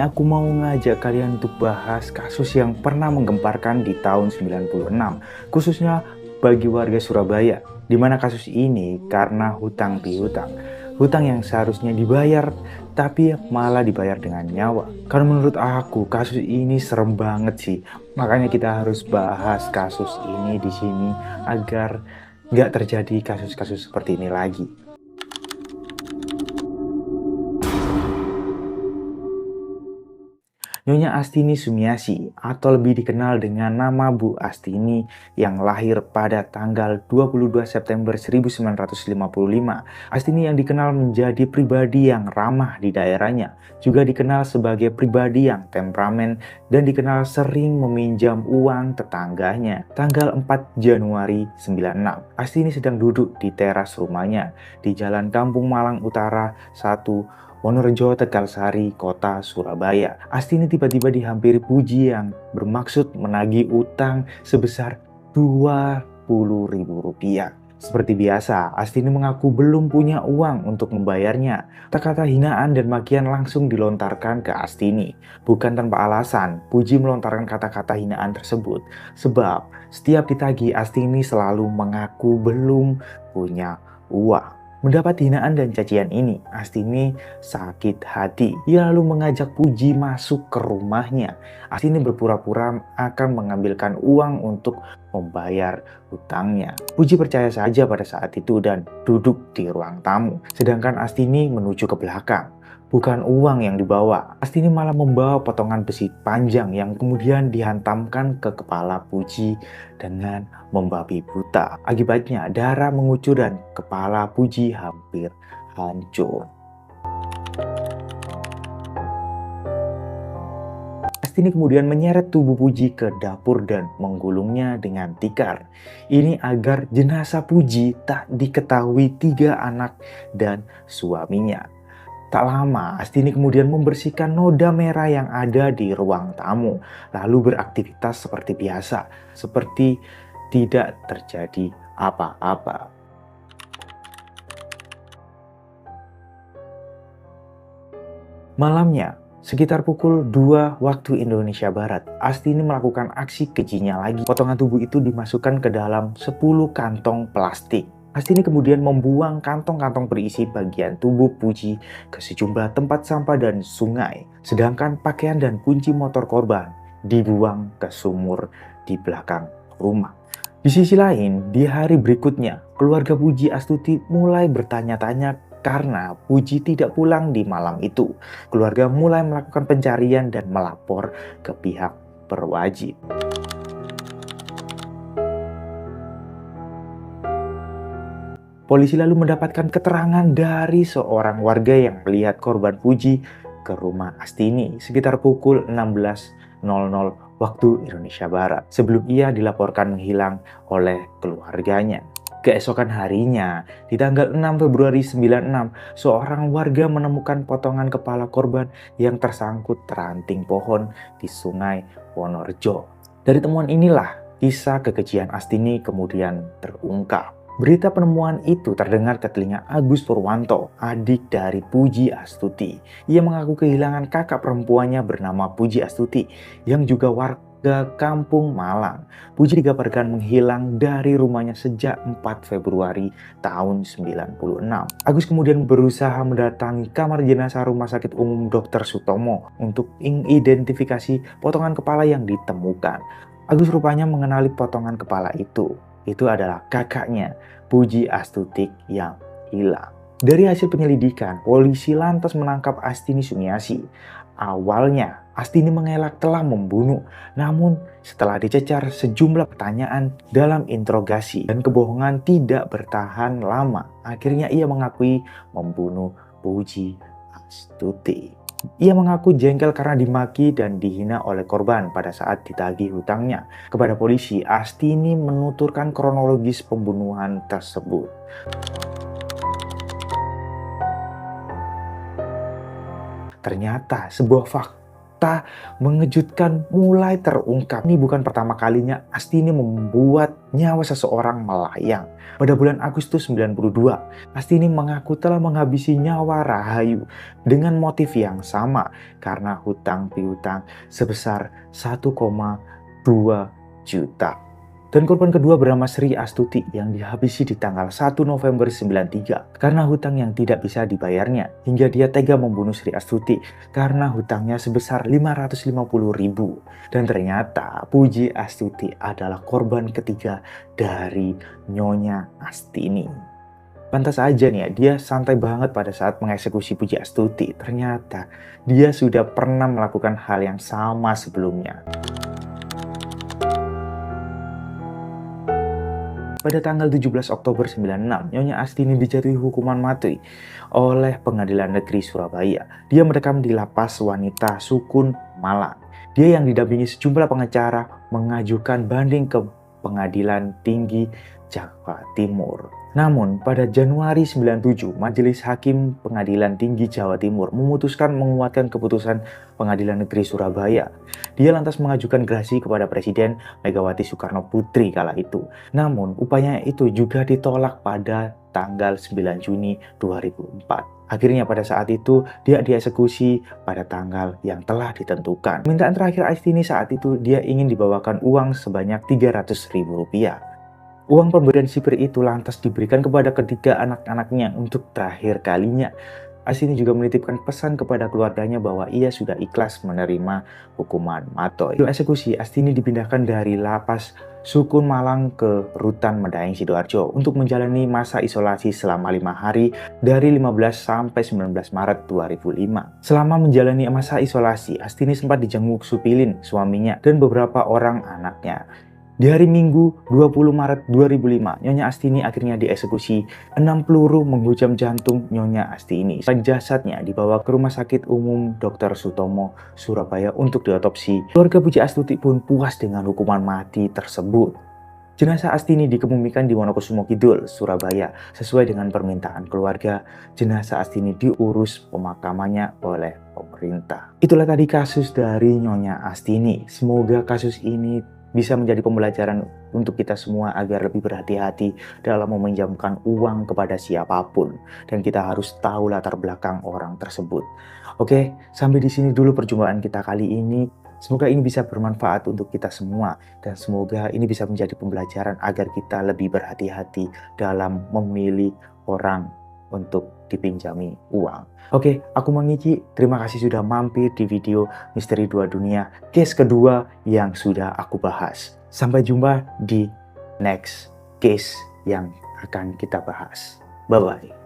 aku mau ngajak kalian untuk bahas kasus yang pernah menggemparkan di tahun 96, khususnya bagi warga Surabaya, di mana kasus ini karena hutang piutang. Hutang yang seharusnya dibayar, tapi malah dibayar dengan nyawa. Karena menurut aku, kasus ini serem banget sih. Makanya kita harus bahas kasus ini di sini agar nggak terjadi kasus-kasus seperti ini lagi. Nyonya Astini Sumiasi atau lebih dikenal dengan nama Bu Astini yang lahir pada tanggal 22 September 1955. Astini yang dikenal menjadi pribadi yang ramah di daerahnya, juga dikenal sebagai pribadi yang temperamen dan dikenal sering meminjam uang tetangganya. Tanggal 4 Januari 96, Astini sedang duduk di teras rumahnya di Jalan Kampung Malang Utara 1 Wonorejo, Tegalsari, Kota Surabaya. Astini tiba-tiba dihampiri Puji yang bermaksud menagih utang sebesar Rp20.000. Seperti biasa, Astini mengaku belum punya uang untuk membayarnya. Kata-kata hinaan dan makian langsung dilontarkan ke Astini. Bukan tanpa alasan, Puji melontarkan kata-kata hinaan tersebut. Sebab setiap ditagih, Astini selalu mengaku belum punya uang. Mendapat hinaan dan cacian ini, Astini sakit hati. Ia lalu mengajak Puji masuk ke rumahnya. Astini berpura-pura akan mengambilkan uang untuk membayar hutangnya. Puji percaya saja pada saat itu dan duduk di ruang tamu. Sedangkan Astini menuju ke belakang. Bukan uang yang dibawa, Astini malah membawa potongan besi panjang yang kemudian dihantamkan ke kepala Puji dengan membabi buta. Akibatnya darah mengucur dan kepala Puji hampir hancur. Astini kemudian menyeret tubuh Puji ke dapur dan menggulungnya dengan tikar. Ini agar jenazah Puji tak diketahui 3 anak dan suaminya. Tak lama, Astini kemudian membersihkan noda merah yang ada di ruang tamu, lalu beraktivitas seperti biasa, seperti tidak terjadi apa-apa. Malamnya, sekitar pukul 2 waktu Indonesia Barat, Astini melakukan aksi kejinya lagi. Potongan tubuh itu dimasukkan ke dalam 10 kantong plastik. Astini kemudian membuang kantong-kantong berisi bagian tubuh Puji ke sejumlah tempat sampah dan sungai. Sedangkan pakaian dan kunci motor korban dibuang ke sumur di belakang rumah. Di sisi lain, di hari berikutnya, keluarga Puji Astuti mulai bertanya-tanya karena Puji tidak pulang di malam itu. Keluarga mulai melakukan pencarian dan melapor ke pihak berwajib. Polisi lalu mendapatkan keterangan dari seorang warga yang melihat korban Puji ke rumah Astini sekitar pukul 16.00 waktu Indonesia Barat sebelum ia dilaporkan menghilang oleh keluarganya. Keesokan harinya, di tanggal 6 Februari 96, seorang warga menemukan potongan kepala korban yang tersangkut ranting pohon di Sungai Wonorejo. Dari temuan inilah kisah kekejian Astini kemudian terungkap. Berita penemuan itu terdengar ke telinga Agus Purwanto, adik dari Puji Astuti. Ia mengaku kehilangan kakak perempuannya bernama Puji Astuti, yang juga warga Kampung Malang. Puji dikabarkan menghilang dari rumahnya sejak 4 Februari tahun 96. Agus kemudian berusaha mendatangi kamar jenazah Rumah Sakit Umum Dr. Sutomo untuk mengidentifikasi potongan kepala yang ditemukan. Agus rupanya mengenali potongan kepala itu. Itu adalah kakaknya, Puji Astuti yang hilang. Dari hasil penyelidikan, polisi lantas menangkap Astini Sumiasi. Awalnya, Astini mengelak telah membunuh, namun setelah dicecar sejumlah pertanyaan dalam interogasi dan kebohongan tidak bertahan lama, akhirnya ia mengakui membunuh Puji Astuti. Ia mengaku jengkel karena dimaki dan dihina oleh korban pada saat ditagih hutangnya. Kepada polisi, Astini menuturkan kronologis pembunuhan tersebut. Ternyata sebuah fakta fakta mengejutkan mulai terungkap. Ini bukan pertama kalinya Astini membuat nyawa seseorang melayang. Pada bulan Agustus 92, Astini mengaku telah menghabisi nyawa Rahayu dengan motif yang sama karena hutang piutang sebesar 1,2 juta. Dan korban kedua bernama Sri Astuti yang dihabisi di tanggal 1 November 93 karena hutang yang tidak bisa dibayarnya, hingga dia tega membunuh Sri Astuti karena hutangnya sebesar 550.000. Dan ternyata Puji Astuti adalah korban ketiga dari Nyonya Astini. Pantas aja nih ya, dia santai banget pada saat mengeksekusi Puji Astuti. Ternyata dia sudah pernah melakukan hal yang sama sebelumnya. Pada tanggal 17 Oktober 96, Nyonya Astini dijatuhi hukuman mati oleh Pengadilan Negeri Surabaya. Dia mendekam di lapas wanita Sukun, Malang. Dia yang didampingi sejumlah pengacara mengajukan banding ke Pengadilan Tinggi Jawa Timur. Namun, pada Januari 97, Majelis Hakim Pengadilan Tinggi Jawa Timur memutuskan menguatkan keputusan Pengadilan Negeri Surabaya. Dia lantas mengajukan gerasi kepada Presiden Megawati Soekarno Putri kala itu. Namun, upaya itu juga ditolak pada tanggal 9 Juni 2004. Akhirnya pada saat itu, dia dieksekusi pada tanggal yang telah ditentukan. Permintaan terakhir Astini saat itu, dia ingin dibawakan uang sebanyak Rp300.000. Uang pemberian sipir itu lantas diberikan kepada ketiga anak-anaknya untuk terakhir kalinya. Astini juga menitipkan pesan kepada keluarganya bahwa ia sudah ikhlas menerima hukuman mati. Sebelum eksekusi, Astini dipindahkan dari lapas Sukun Malang ke Rutan Medaeng Sidoarjo untuk menjalani masa isolasi selama 5 hari dari 15 sampai 19 Maret 2005. Selama menjalani masa isolasi, Astini sempat dijenguk Supilin, suaminya, dan beberapa orang anaknya. Di hari Minggu 20 Maret 2005, Nyonya Astini akhirnya dieksekusi. 6 peluru menghujam jantung Nyonya Astini. Jasadnya dibawa ke Rumah Sakit Umum Dr. Sutomo, Surabaya untuk diotopsi. Keluarga Puji Astuti pun puas dengan hukuman mati tersebut. Jenazah Astini dikebumikan di Wonokusumo Kidul, Surabaya. Sesuai dengan permintaan keluarga, jenazah Astini diurus pemakamannya oleh pemerintah. Itulah tadi kasus dari Nyonya Astini. Semoga kasus ini bisa menjadi pembelajaran untuk kita semua agar lebih berhati-hati dalam meminjamkan uang kepada siapapun. Dan kita harus tahu latar belakang orang tersebut. Oke, sampai di sini dulu perjumpaan kita kali ini. Semoga ini bisa bermanfaat untuk kita semua. Dan semoga ini bisa menjadi pembelajaran agar kita lebih berhati-hati dalam memilih orang untuk dipinjami uang. Oke, aku Mangici, terima kasih sudah mampir di video Misteri Dua Dunia case kedua yang sudah aku bahas. Sampai jumpa di next case yang akan kita bahas. Bye-bye.